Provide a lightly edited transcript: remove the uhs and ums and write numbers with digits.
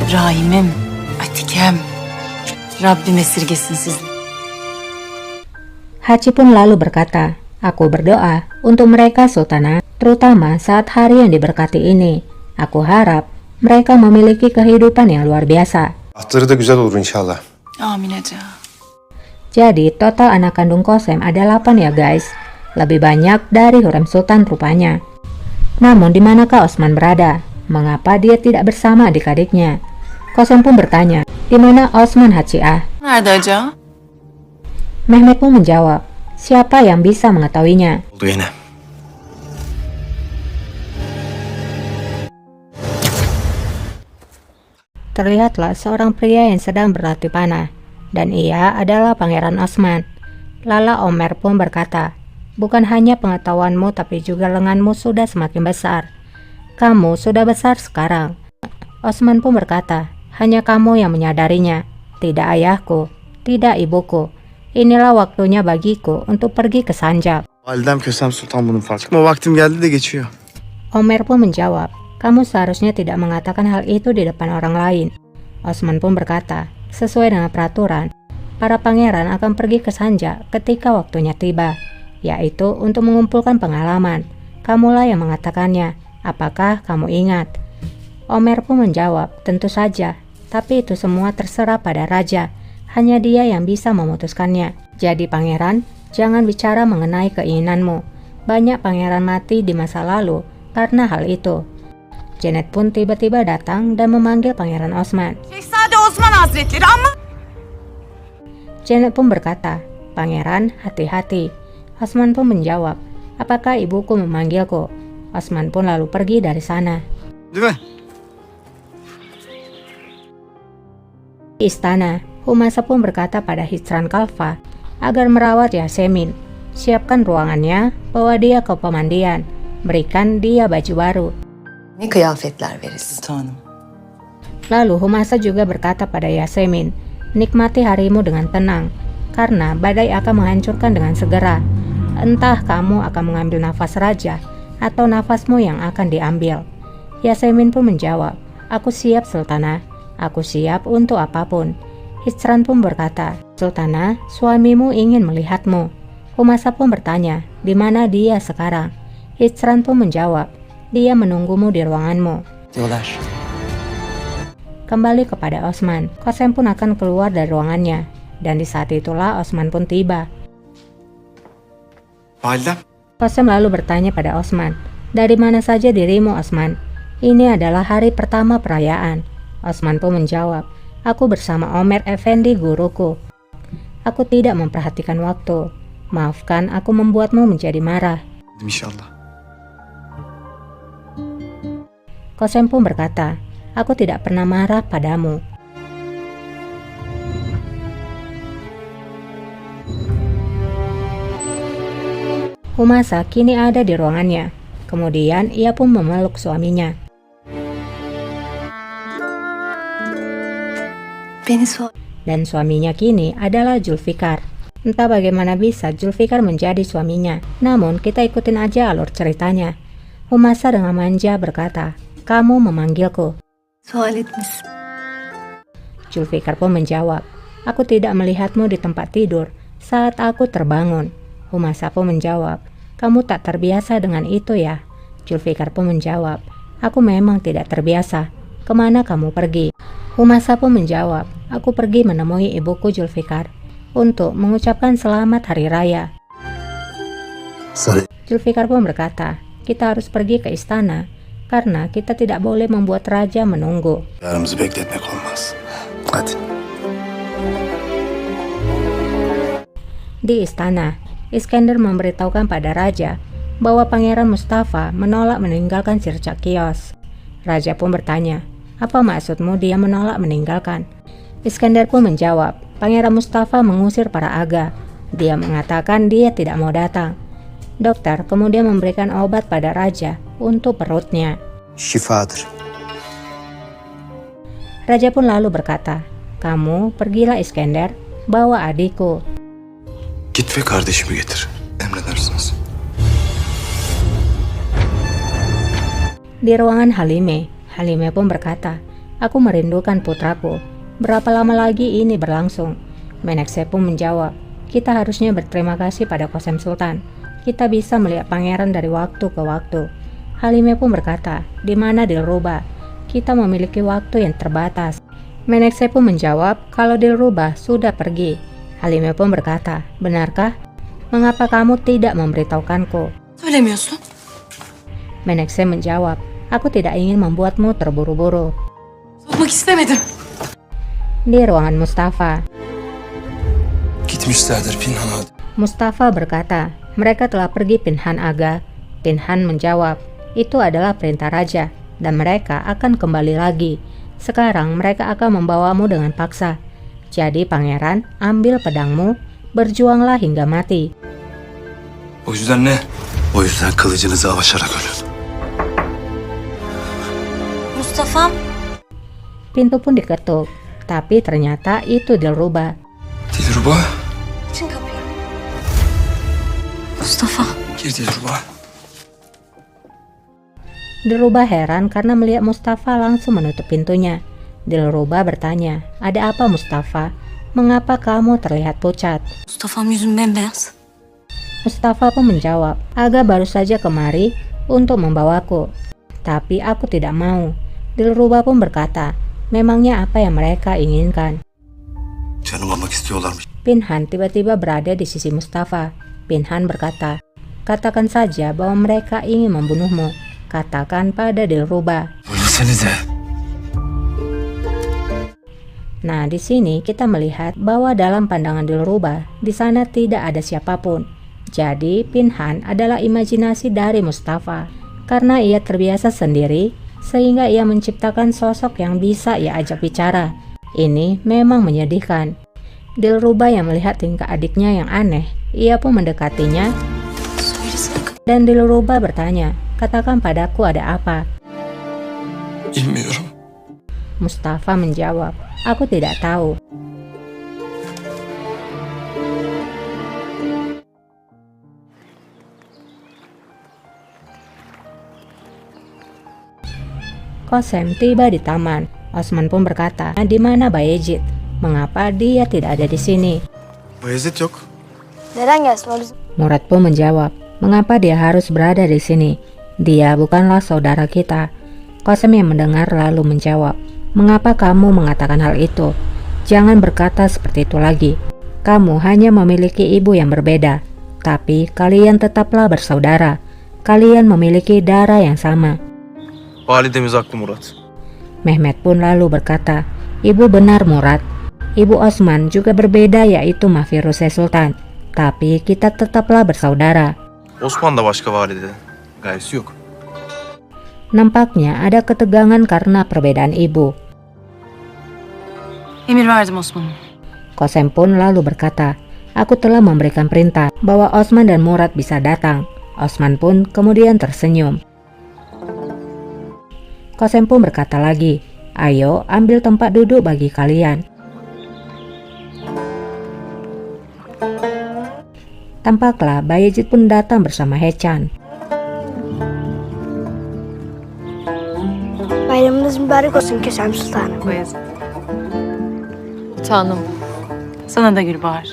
Rahim'im, Atikem, Rabbim esirgesin sizi. Haji pun lalu berkata, aku berdoa untuk mereka Sultanah, terutama saat hari yang diberkati ini. Aku harap mereka memiliki kehidupan yang luar biasa. Bahtları da güzel olur inşallah. Amin Aca. Jadi total anak kandung Qasem ada 8 ya guys. Lebih banyak dari Hurrem Sultan rupanya. Namun di manakah Osman berada? Mengapa dia tidak bersama adik-adiknya? Qasem pun bertanya, di mana Osman Hajiah? Nerede Aca? Mehmet pun menjawab, siapa yang bisa mengetahuinya? Oldu yine. Terlihatlah seorang pria yang sedang berlatih panah, dan ia adalah Pangeran Osman. Lala Omer pun berkata, bukan hanya pengetahuanmu tapi juga lenganmu sudah semakin besar. Kamu sudah besar sekarang. Osman pun berkata, hanya kamu yang menyadarinya, tidak ayahku, tidak ibuku. Inilah waktunya bagiku untuk pergi ke Sancak. Validem Kösem Sultan bunun farkında. Ama vaktim geldi de geçiyor. Omer pun menjawab, kamu seharusnya tidak mengatakan hal itu di depan orang lain. Osman pun berkata, sesuai dengan peraturan, para pangeran akan pergi ke Sancak ketika waktunya tiba, yaitu untuk mengumpulkan pengalaman. Kamulah yang mengatakannya, apakah kamu ingat? Omer pun menjawab, tentu saja, tapi itu semua terserah pada raja. Hanya dia yang bisa memutuskannya. Jadi pangeran, jangan bicara mengenai keinginanmu. Banyak pangeran mati di masa lalu karena hal itu. Janet pun tiba-tiba datang dan memanggil Pangeran Osman. Şehzade Osman Hazretleri ama... Janet pun berkata, Pangeran, hati-hati. Osman pun menjawab, apakah ibuku memanggilku? Osman pun lalu pergi dari sana. Değil mi? Di istana, Humasa pun berkata pada Hicran Kalfa agar merawat Yasemin. Siapkan ruangannya, bawa dia ke pemandian, berikan dia baju baru. Ne kıyafetler verir sultanım. Lalu Humasa juga berkata pada Yasemin, nikmati harimu dengan tenang, karena badai akan menghancurkan dengan segera. Entah kamu akan mengambil nafas raja, atau nafasmu yang akan diambil. Yasemin pun menjawab, aku siap Sultanah, aku siap untuk apapun. Hicran pun berkata, Sultanah, suamimu ingin melihatmu. Humasa pun bertanya, di mana dia sekarang? Hicran pun menjawab, dia menunggumu di ruanganmu. Diyorlar. Kembali kepada Osman, Qasem pun akan keluar dari ruangannya, dan di saat itulah Osman pun tiba. Validem. Qasem lalu bertanya pada Osman, dari mana saja dirimu Osman? Ini adalah hari pertama perayaan. Osman pun menjawab, aku bersama Omer Effendi guruku. Aku tidak memperhatikan waktu. Maafkan aku membuatmu menjadi marah. İnşallah. Qasem pun berkata, aku tidak pernah marah padamu. Humasa kini ada di ruangannya. Kemudian ia pun memeluk suaminya. Dan suaminya kini adalah Zulfikar. Entah bagaimana bisa Zulfikar menjadi suaminya. Namun kita ikutin aja alur ceritanya. Humasa dengan manja berkata, kamu memanggilku. Zulfikar pun menjawab, aku tidak melihatmu di tempat tidur saat aku terbangun. Humasa pun menjawab, kamu tak terbiasa dengan itu ya? Zulfikar pun menjawab, aku memang tidak terbiasa. Kemana kamu pergi? Humasa pun menjawab, aku pergi menemui ibuku Zulfikar untuk mengucapkan selamat hari raya. Zulfikar pun berkata, kita harus pergi ke istana karena kita tidak boleh membuat raja menunggu. Aramızı bekletmek olmaz. Hadi. Di istana, Iskandar memberitahukan pada raja bahwa Pangeran Mustafa menolak meninggalkan Sircak Kios. Raja pun bertanya, apa maksudmu dia menolak meninggalkan? Iskandar pun menjawab, Pangeran Mustafa mengusir para aga. Dia mengatakan dia tidak mau datang. Dokter kemudian memberikan obat pada raja untuk perutnya. Şifadır. Raja pun lalu berkata, kamu pergilah Iskandar, bawa adikku. Git ve kardeşimi getir. Emredersiniz. Di ruangan Halime, Halime pun berkata, Aku merindukan putraku. Berapa lama lagi ini berlangsung? Menekse pun menjawab, kita harusnya berterima kasih pada Qasem Sultan. Kita bisa melihat pangeran dari waktu ke waktu. Halimah pun berkata, di mana Dilruba? Kita memiliki waktu yang terbatas. Menekse pun menjawab, kalau Dilruba sudah pergi. Halimah pun berkata, benarkah? Mengapa kamu tidak memberitahukanku? Söylemiyorsun. Menekse menjawab, aku tidak ingin membuatmu terburu-buru. Sormak istemedim. Di ruangan Mustafa, Gitmişlerdir Pinhan Ağa. Mustafa berkata, mereka telah pergi Pinhan Aga. Pinhan menjawab, itu adalah perintah raja dan mereka akan kembali lagi. Sekarang mereka akan membawamu dengan paksa. Jadi pangeran, ambil pedangmu, berjuanglah hingga mati. O yüzden ne? O yüzden kılıcınızı avaşarak ölün. Mustafa'm. Pintu pun diketuk, tapi ternyata itu Dilruba. Dilruba. Açın kapıyı. Mustafa. Gir Dilruba. Dilruba heran karena melihat Mustafa langsung menutup pintunya. Dilruba bertanya, ada apa Mustafa? Mengapa kamu terlihat pucat? Mustafa'm yüzüm bembeyaz. Mustafa pun menjawab, Aga baru saja kemari untuk membawaku. Tapi aku tidak mau. Dilruba pun berkata, memangnya apa yang mereka inginkan? Canımı almak istiyorlarmış. Pinhan tiba-tiba berada di sisi Mustafa. Pinhan berkata, katakan saja bahwa mereka ingin membunuhmu. Katakan pada Dilruba. Söylesenize. Nah, di sini kita melihat bahwa dalam pandangan Dilruba, di sana tidak ada siapapun. Jadi, Pinhan adalah imajinasi dari Mustafa. Karena ia terbiasa sendiri, sehingga ia menciptakan sosok yang bisa ia ajak bicara. Ini memang menyedihkan. Dilruba yang melihat tingkah adiknya yang aneh, ia pun mendekatinya dan Dilruba bertanya, katakan padaku ada apa? Bilmiyorum. Mustafa menjawab, aku tidak tahu. Qasem tiba di taman. Osman pun berkata, di mana Bayezid? Mengapa dia tidak ada di sini? Bayezid yok. Neden gelsin? O bizim Murad pun menjawab, mengapa dia harus berada di sini? Dia bukanlah saudara kita. Qasem yang mendengar lalu menjawab, mengapa kamu mengatakan hal itu? Jangan berkata seperti itu lagi. Kamu hanya memiliki ibu yang berbeda, tapi kalian tetaplah bersaudara. Kalian memiliki darah yang sama. Validemiz haklı Murat. Mehmet pun lalu berkata, ibu benar Murad. Ibu Osman juga berbeda yaitu Mahfiruse Sultan. Tapi kita tetaplah bersaudara. Osman da başka valide. Gayesi yok. Nampaknya ada ketegangan karena perbedaan ibu. Emir verdim Osman'ım. Qasem pun lalu berkata, aku telah memberikan perintah bahwa Osman dan Murad bisa datang. Osman pun kemudian tersenyum. Qasem pun berkata lagi, ayo ambil tempat duduk bagi kalian. Tampaklah Bayezid pun datang bersama Hechan. bayramınız mübarek olsun Kösem Sultanım. Bayezid. Sultanım. Sana da Gülbahar.